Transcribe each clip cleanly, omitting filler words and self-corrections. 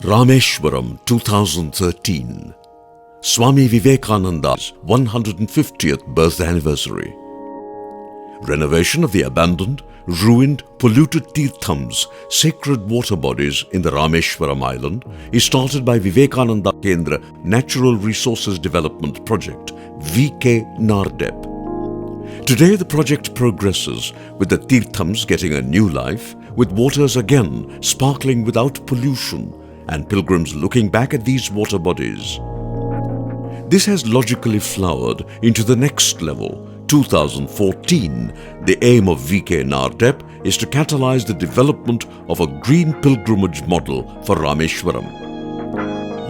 Rameshwaram 2013, Swami Vivekananda's 150th birth anniversary. Renovation of the abandoned, ruined, polluted Tirthams, sacred water bodies in the Rameshwaram island, is started by Vivekananda Kendra Natural Resources Development Project, Kendra-NARDEP. Today the project progresses with the Tirthams getting a new life, with waters again sparkling without pollution, and pilgrims looking back at these water bodies. This has logically flowered into the next level. 2014, the aim of Kendra-NARDEP is to catalyze the development of a green pilgrimage model for Rameshwaram.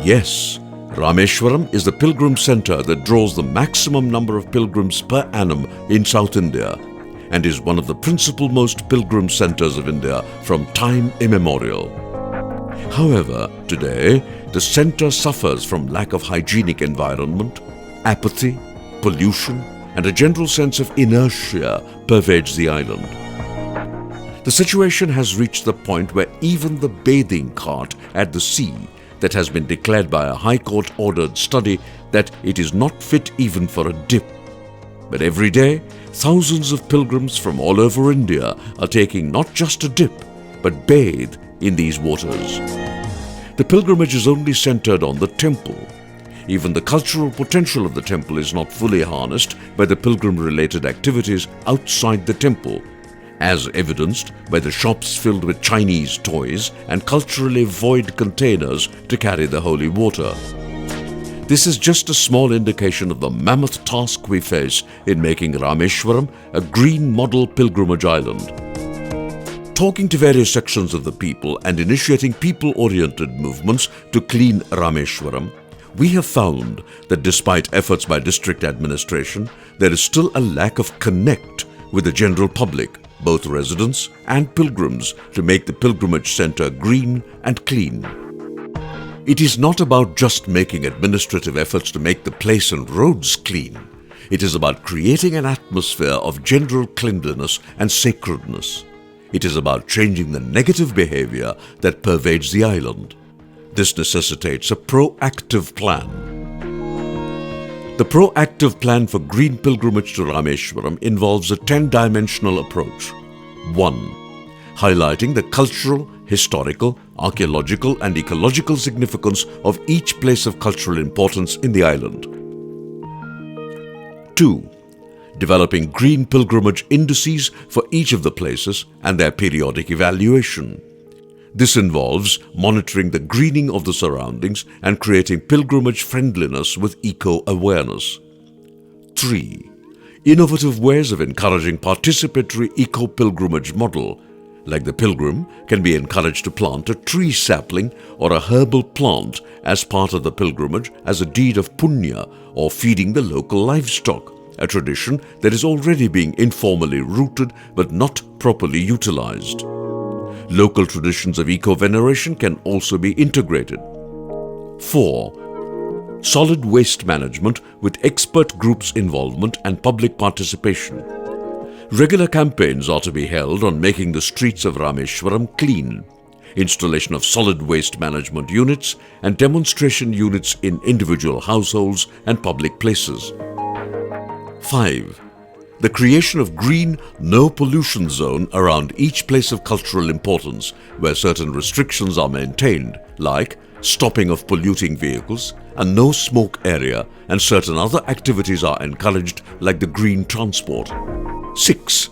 Yes, Rameshwaram is the pilgrim center that draws the maximum number of pilgrims per annum in South India and is one of the principal most pilgrim centers of India from time immemorial. However, today, the center suffers from lack of hygienic environment, apathy, pollution, and a general sense of inertia pervades the island. The situation has reached the point where even the bathing cart at the sea that has been declared by a High Court ordered study that it is not fit even for a dip. But every day, thousands of pilgrims from all over India are taking not just a dip, but bathe in these waters. The pilgrimage is only centered on the temple. Even the cultural potential of the temple is not fully harnessed by the pilgrim-related activities outside the temple, as evidenced by the shops filled with Chinese toys and culturally void containers to carry the holy water. This is just a small indication of the mammoth task we face in making Rameshwaram a green model pilgrimage island. Talking to various sections of the people and initiating people-oriented movements to clean Rameshwaram, we have found that despite efforts by district administration, there is still a lack of connect with the general public, both residents and pilgrims, to make the pilgrimage center green and clean. It is not about just making administrative efforts to make the place and roads clean. It is about creating an atmosphere of general cleanliness and sacredness. It is about changing the negative behavior that pervades the island. This necessitates a proactive plan. The proactive plan for green pilgrimage to Rameshwaram involves a 10-dimensional approach. 1. Highlighting the cultural, historical, archaeological and ecological significance of each place of cultural importance in the island. 2. Developing green pilgrimage indices for each of the places and their periodic evaluation. This involves monitoring the greening of the surroundings and creating pilgrimage friendliness with eco-awareness. 3. Innovative ways of encouraging participatory eco-pilgrimage model, like the pilgrim can be encouraged to plant a tree sapling or a herbal plant as part of the pilgrimage as a deed of punya or feeding the local livestock, a tradition that is already being informally rooted but not properly utilized. Local traditions of eco-veneration can also be integrated. 4. Solid waste management with expert groups' involvement and public participation. Regular campaigns are to be held on making the streets of Rameshwaram clean, installation of solid waste management units and demonstration units in individual households and public places. 5. The creation of green, no-pollution zone around each place of cultural importance where certain restrictions are maintained, like stopping of polluting vehicles, a no-smoke area, and certain other activities are encouraged like the green transport. 6.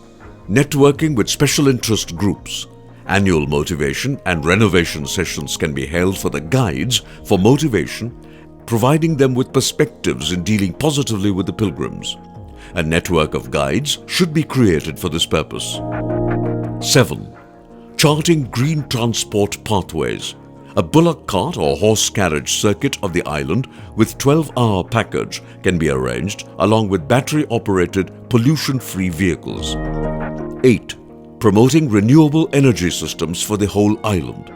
Networking with special interest groups. Annual motivation and renovation sessions can be held for the guides for motivation, providing them with perspectives in dealing positively with the pilgrims. A network of guides should be created for this purpose. 7. Charting green transport pathways. A bullock cart or horse carriage circuit of the island with 12-hour package can be arranged along with battery-operated pollution-free vehicles. 8. Promoting renewable energy systems for the whole island.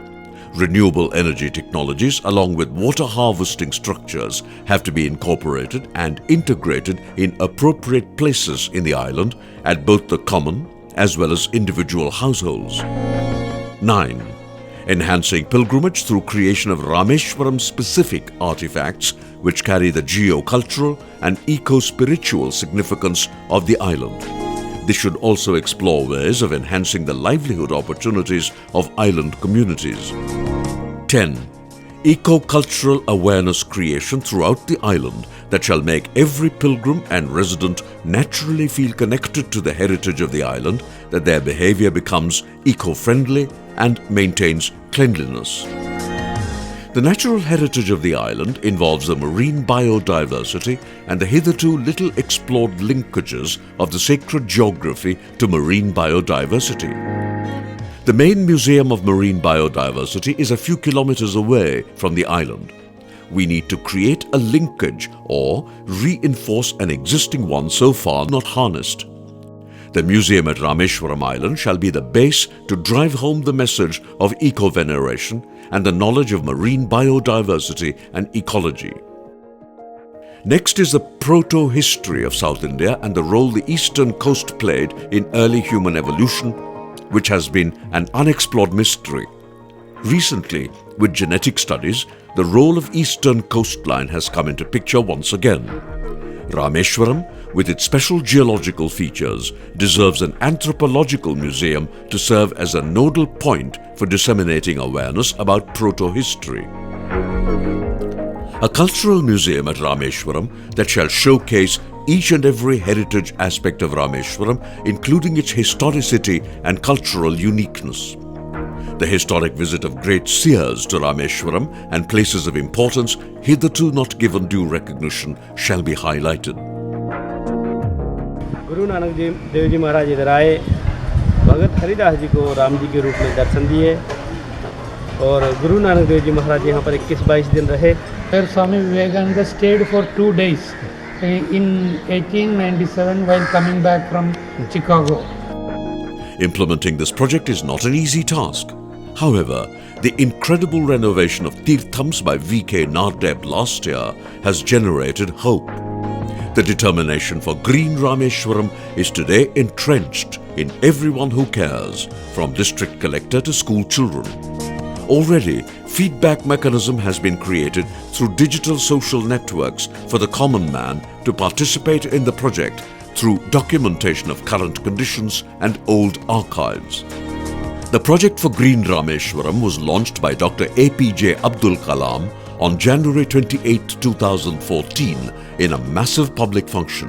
Renewable energy technologies along with water harvesting structures have to be incorporated and integrated in appropriate places in the island at both the common as well as individual households. 9. enhancing pilgrimage through creation of Rameshwaram-specific artifacts which carry the geo-cultural and eco-spiritual significance of the island. This should also explore ways of enhancing the livelihood opportunities of island communities. 10. Eco-cultural awareness creation throughout the island that shall make every pilgrim and resident naturally feel connected to the heritage of the island, that their behavior becomes eco-friendly and maintains cleanliness. The natural heritage of the island involves the marine biodiversity and the hitherto little explored linkages of the sacred geography to marine biodiversity. The main Museum of Marine Biodiversity is a few kilometers away from the island. We need to create a linkage or reinforce an existing one so far not harnessed. The museum at Rameshwaram Island shall be the base to drive home the message of eco-veneration and the knowledge of marine biodiversity and ecology. Next is the proto-history of South India and the role the eastern coast played in early human evolution, which has been an unexplored mystery. Recently, with genetic studies, the role of eastern coastline has come into picture once again. Rameshwaram, with its special geological features, deserves an anthropological museum to serve as a nodal point for disseminating awareness about proto-history. A cultural museum at Rameshwaram that shall showcase each and every heritage aspect of Rameshwaram, including its historicity and cultural uniqueness. The historic visit of great seers to Rameshwaram and places of importance hitherto not given due recognition shall be highlighted. Guru Nanak Dev ji महाराज इधर आए, भगत हरिदास जी को राम जी के रूप में दर्शन दिए और गुरु नानक देव जी महाराज यहाँ पर 21-22 दिन रहे. Where Swami Vivekananda stayed for 2 days in 1897 while coming back from Chicago. Implementing this project is not an easy task. However, the incredible renovation of Tirthams by Kendra-NARDEP last year has generated hope. The determination for Green Rameshwaram is today entrenched in everyone who cares, from district collector to school children. Already, feedback mechanism has been created through digital social networks for the common man to participate in the project through documentation of current conditions and old archives. The project for Green Rameshwaram was launched by Dr.APJ Abdul Kalam on January 28, 2014 in a massive public function.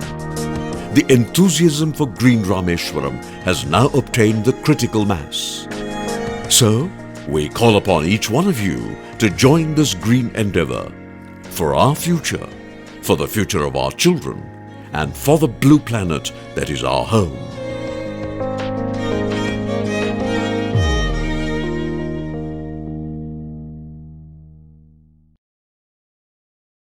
The enthusiasm for Green Rameshwaram has now obtained the critical mass. So, we call upon each one of you to join this green endeavor for our future, for the future of our children, and for the blue planet that is our home.